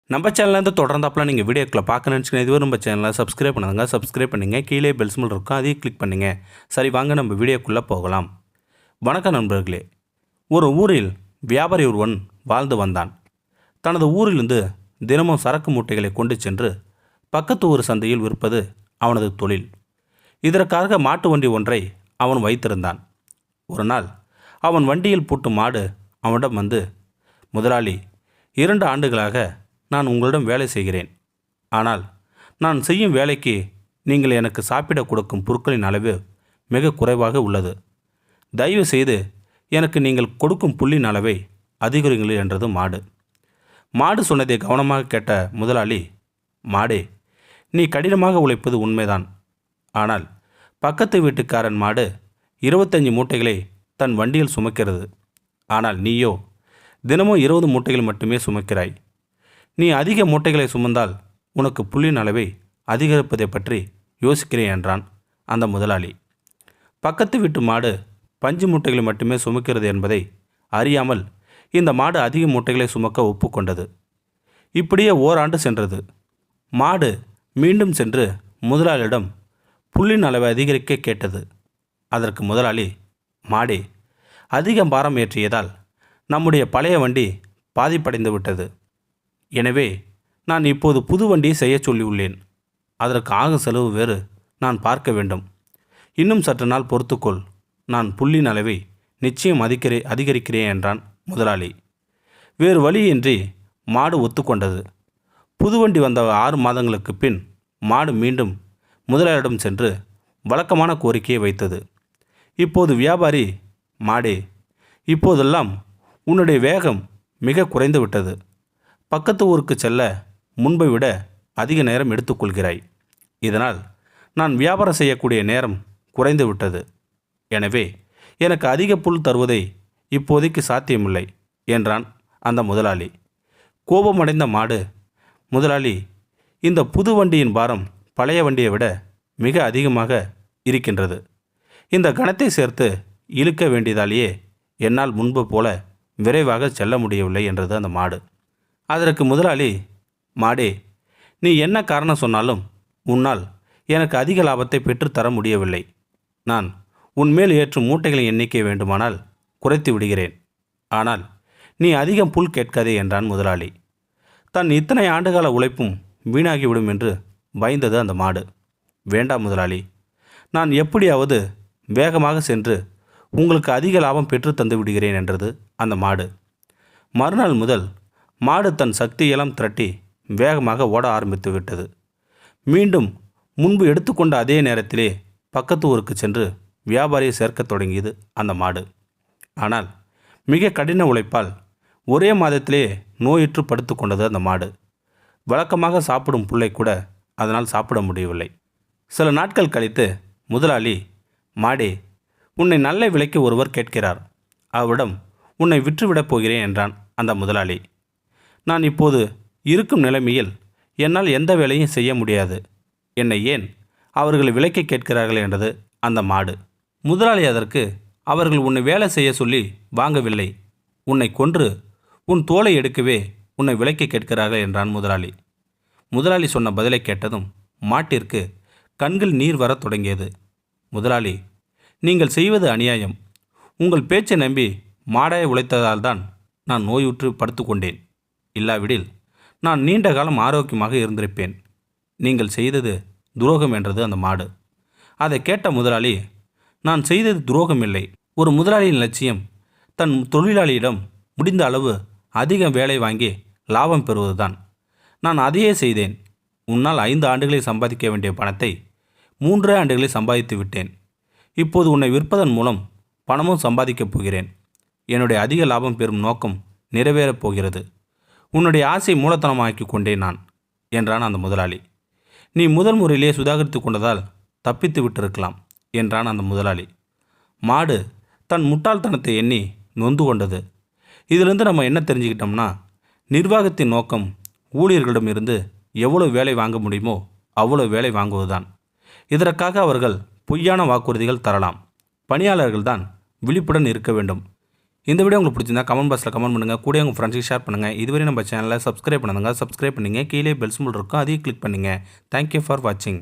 நம்ம சேனல்லேருந்து தொடர்ந்தாப்பில் நீங்கள் வீடியோக்களை பார்க்கணும்னு நினச்சிங்கன்னா இதுவரை நம்ம சேனலை சப்ஸ்கிரைப் பண்ணுங்கள் கீழே பெல் சிம்பல் இருக்கும் அதையும் கிளிக் பண்ணுங்கள். சரி, வாங்க நம்ம வீடியோக்குள்ளே போகலாம். வணக்கம் நண்பர்களே. ஒரு ஊரில் வியாபாரி ஒருவன் வாழ்ந்து வந்தான். தனது ஊரிலிருந்து தினமும் சரக்கு மூட்டைகளை கொண்டு சென்று பக்கத்து ஊர் சந்தையில் விற்பது அவனது தொழில். இதற்காக மாட்டு வண்டி ஒன்றை அவன் வைத்திருந்தான். ஒரு நாள் அவன் வண்டியில் பூட்டும் மாடு அவனிடம் வந்து, முதலாளி, 2 ஆண்டுகளாக நான் உங்களிடம் வேலை செய்கிறேன். ஆனால் நான் செய்யும் வேலைக்கு நீங்கள் எனக்கு சாப்பிட கொடுக்கும் பொருட்களின் அளவு மிக குறைவாக உள்ளது. தயவு செய்து எனக்கு நீங்கள் கொடுக்கும் புல்லின் அளவை அதிகரிங்கள் என்றது மாடு. மாடு சொன்னதை கவனமாக கேட்ட முதலாளி, மாடே, நீ கடினமாக உழைப்பது உண்மைதான். ஆனால் பக்கத்து வீட்டுக்காரன் மாடு 25 மூட்டைகளை தன் வண்டியில் சுமக்கிறது. ஆனால் நீயோ தினமும் 20 மூட்டைகள் மட்டுமே சுமக்கிறாய். நீ அதிக மூட்டைகளை சுமந்தால் உனக்கு புல்லின் அளவை அதிகரிப்பதை பற்றி யோசிக்கிறேன் என்றான் அந்த முதலாளி. பக்கத்து வீட்டு மாடு பஞ்சு மூட்டைகளை மட்டுமே சுமக்கிறது என்பதை அறியாமல் இந்த மாடு அதிக மூட்டைகளை சுமக்க ஒப்புக்கொண்டது. இப்படியே ஓராண்டு சென்றது. மாடு மீண்டும் சென்று முதலாளியிடம் புல்லின் அளவை அதிகரிக்க கேட்டது. அதற்கு முதலாளி, மாடே, அதிக பாரம் ஏற்றியதால் நம்முடைய பழைய வண்டி பாதிப்படைந்து விட்டது. எனவே நான் இப்போது புது வண்டியை செய்ய சொல்லியுள்ளேன். அதற்கு ஆகும் செலவு வேறு நான் பார்க்க வேண்டும். இன்னும் சற்று நாள் பொறுத்துக்கொள். நான் புல்லின் அளவை நிச்சயம் அதிகரிக்கிறேன் என்றான் முதலாளி. வேறு வழியின்றி மாடு ஒத்துக்கொண்டது. புது வண்டி வந்த 6 மாதங்களுக்கு பின் மாடு மீண்டும் முதலாளியிடம் சென்று வழக்கமான கோரிக்கையை வைத்தது. இப்போது வியாபாரி, மாடே, இப்போதெல்லாம் உன்னுடைய வேகம் மிக குறைந்து விட்டது. பக்கத்து ஊருக்கு செல்ல முன்பை விட அதிக நேரம் எடுத்துக்கொள்கிறாய். இதனால் நான் வியாபாரம் செய்யக்கூடிய நேரம் குறைந்து விட்டது. எனவே எனக்கு அதிக புல் தருவதை இப்போதைக்கு சாத்தியமில்லை என்றான் அந்த முதலாளி. கோபமடைந்த மாடு, முதலாளி, இந்த புது வண்டியின் பாரம் பழைய வண்டியை விட மிக அதிகமாக இருக்கின்றது. இந்த கணத்தை சேர்த்து இழுக்க வேண்டியதாலேயே என்னால் முன்பு போல விரைவாக செல்ல முடியவில்லை என்றது அந்த மாடு. அதற்கு முதலாளி, மாடே, நீ என்ன காரணம் சொன்னாலும் உன்னால் எனக்கு அதிக லாபத்தை பெற்றுத்தர முடியவில்லை. நான் உன்மேல் ஏற்றும் மூட்டைகளின் எண்ணிக்கை வேண்டுமானால் குறைத்து விடுகிறேன். ஆனால் நீ அதிகம் புல் கேட்காதே என்றான் முதலாளி. தன் இத்தனை ஆண்டுகால உழைப்பும் வீணாகிவிடும் என்று பயந்தது அந்த மாடு. வேண்டாம் முதலாளி, நான் எப்படியாவது வேகமாக சென்று உங்களுக்கு அதிக லாபம் பெற்று தந்து விடுகிறேன் என்றது அந்த மாடு. மறுநாள் முதல் மாடு தன் சக்தியெல்லாம் திரட்டி வேகமாக ஓட ஆரம்பித்து விட்டது. மீண்டும் முன்பு எடுத்துக்கொண்ட அதே நேரத்திலே பக்கத்து ஊருக்கு சென்று வியாபாரியை சேர்க்கத் தொடங்கியது அந்த மாடு. ஆனால் மிக கடின உழைப்பால் ஒரே மாதத்திலே நோயுற்று படுத்து கொண்டது அந்த மாடு. வழக்கமாக சாப்பிடும் புல்லை கூட அதனால் சாப்பிட முடியவில்லை. சில நாட்கள் கழித்து முதலாளி, மாடே, உன்னை நல்ல விலைக்கு ஒருவர் கேட்கிறார். அவரிடம் உன்னை விற்றுவிடப் போகிறேன் என்றான் அந்த முதலாளி. நான் இப்போது இருக்கும் நிலைமையில் என்னால் எந்த வேலையும் செய்ய முடியாது. என்னை ஏன் அவர்கள் விலைக்கு கேட்கிறார்கள் என்றது அந்த மாடு. முதலாளி அதற்கு, அவர்கள் உன்னை வேலை செய்ய சொல்லி வாங்கவில்லை. உன்னை கொன்று உன் தோலை எடுக்கவே உன்னை விலைக்கு கேட்கிறார்கள் என்றான் முதலாளி. முதலாளி சொன்ன பதிலை கேட்டதும் மாட்டிற்கு கண்கள் நீர் வரத் தொடங்கியது. முதலாளி, நீங்கள் செய்வது அநியாயம். உங்கள் பேச்சை நம்பி மாடாய் உழைத்ததால் தான் நான் நோயுற்று படுத்து கொண்டேன். இல்லாவிடில் நான் நீண்ட காலம் ஆரோக்கியமாக இருந்திருப்பேன். நீங்கள் செய்தது துரோகம் என்றது அந்த மாடு. அதை கேட்ட முதலாளி, நான் செய்தது துரோகம் இல்லை. ஒரு முதலாளியின் லட்சியம் தன் தொழிலாளியிடம் முடிந்த அளவு அதிக வேலை வாங்கி லாபம் பெறுவதுதான். நான் அதையே செய்தேன். உன்னால் 5 ஆண்டுகளில் சம்பாதிக்க வேண்டிய பணத்தை 3 ஆண்டுகளில் சம்பாதித்து விட்டேன். இப்போது உன்னை விற்பதன் மூலம் பணமும் சம்பாதிக்கப் போகிறேன். என்னுடைய அதிக லாபம் பெறும் நோக்கம் நிறைவேறப் போகிறது. உன்னுடைய ஆசை மூலத்தனமாக்கி கொண்டேன் நான் என்றான் அந்த முதலாளி. நீ முதல் முறையிலே சுதாகரித்து கொண்டதால் தப்பித்து விட்டிருக்கலாம் என்றான் அந்த முதலாளி. மாடு தன் முட்டாள்தனத்தை எண்ணி நொந்து கொண்டது. இதிலிருந்து நம்ம என்ன தெரிஞ்சுக்கிட்டோம்னா, நிர்வாகத்தின் நோக்கம் ஊழியர்களிடமிருந்து எவ்வளோ வேலை வாங்க முடியுமோ அவ்வளோ வேலை வாங்குவதுதான். இதற்காக அவர்கள் பொய்யான வாக்குறுதிகள் தரலாம். பணியாளர்கள்தான் விழிப்புடன் இருக்க வேண்டும். இந்த வீடியோ உங்களுக்கு பிடிச்சிருந்தா கமெண்ட் பாக்ஸில் கமெண்ட் பண்ணுங்கள், கூட உங்கள் ஃப்ரெண்ட்ஸுக்கு ஷேர் பண்ணுங்கள். இதுவரை நம்ம சேனலை சப்ஸ்கிரைப் பண்ணுங்க, சப்ஸ்கிரைப் பண்ணிங்க, கீழே பெல் சிம்பல் இருக்கும், அதையும் கிளிக் பண்ணுங்கள். தேங்க்யூ ஃபார் வாட்சிங்.